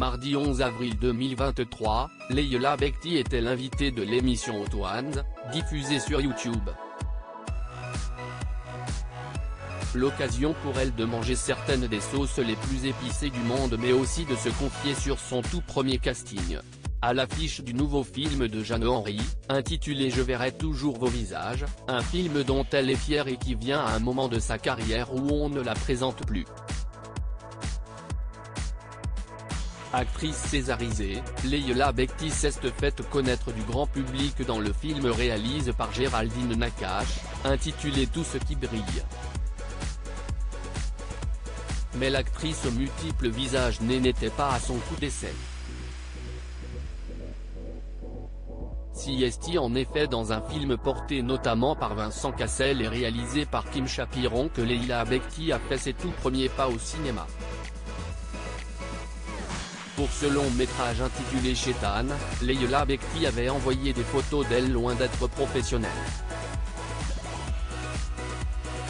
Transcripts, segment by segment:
Mardi 11 avril 2023, Leïla Bekti était l'invitée de l'émission Hot Ones, diffusée sur YouTube. L'occasion pour elle de manger certaines des sauces les plus épicées du monde mais aussi de se confier sur son tout premier casting. À l'affiche du nouveau film de Jeanne Henry, intitulé Je verrai toujours vos visages, un film dont elle est fière et qui vient à un moment de sa carrière où on ne la présente plus. Actrice césarisée, Leïla Bekti s'est faite connaître du grand public dans le film réalisé par Géraldine Nakache, intitulé Tout ce qui brille. Mais l'actrice aux multiples visages n'était pas à son coup d'essai. Si est en effet dans un film porté notamment par Vincent Cassel et réalisé par Kim Chapiron que Leïla Bekti a fait ses tout premiers pas au cinéma. Pour ce long métrage intitulé Chétane, Leïla Bekti avait envoyé des photos d'elle loin d'être professionnelle.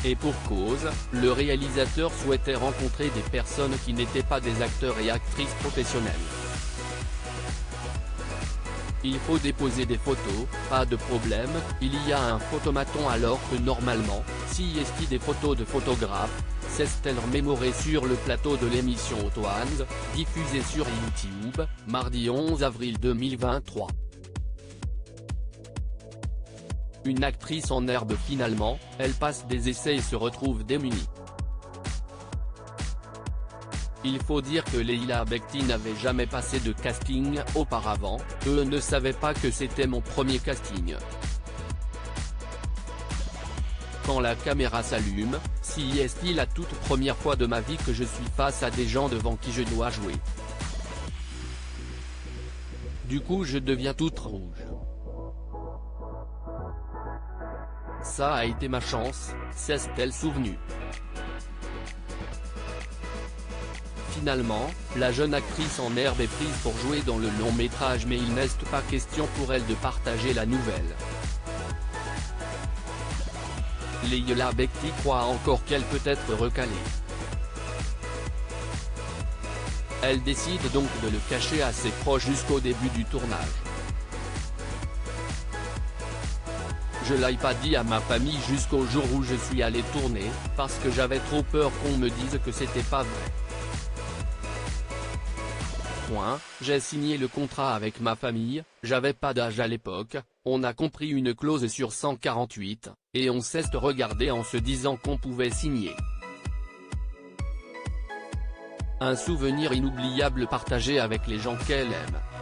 Et pour cause, le réalisateur souhaitait rencontrer des personnes qui n'étaient pas des acteurs et actrices professionnels. Il faut déposer des photos, pas de problème, il y a un photomaton alors que normalement, si est des photos de photographes, s'est-elle remémorée sur le plateau de l'émission Hot Ones, diffusée sur YouTube, mardi 11 avril 2023. Une actrice en herbe finalement, elle passe des essais et se retrouve démunie. Il faut dire que Leïla Bekti n'avait jamais passé de casting auparavant, eux ne savaient pas que c'était mon premier casting. Quand la caméra s'allume, si est la toute première fois de ma vie que je suis face à des gens devant qui je dois jouer. Du coup je deviens toute rouge. Ça a été ma chance, s'est-elle souvenue. Finalement, la jeune actrice en herbe est prise pour jouer dans le long métrage mais il n'est pas question pour elle de partager la nouvelle. Leïla Bekti croit encore qu'elle peut être recalée. Elle décide donc de le cacher à ses proches jusqu'au début du tournage. Je l'ai pas dit à ma famille jusqu'au jour où je suis allé tourner, parce que j'avais trop peur qu'on me dise que c'était pas vrai. J'ai signé le contrat avec ma famille, j'avais pas d'âge à l'époque, on a compris une clause sur 148, et on s'est regardé en se disant qu'on pouvait signer. Un souvenir inoubliable partagé avec les gens qu'elle aime.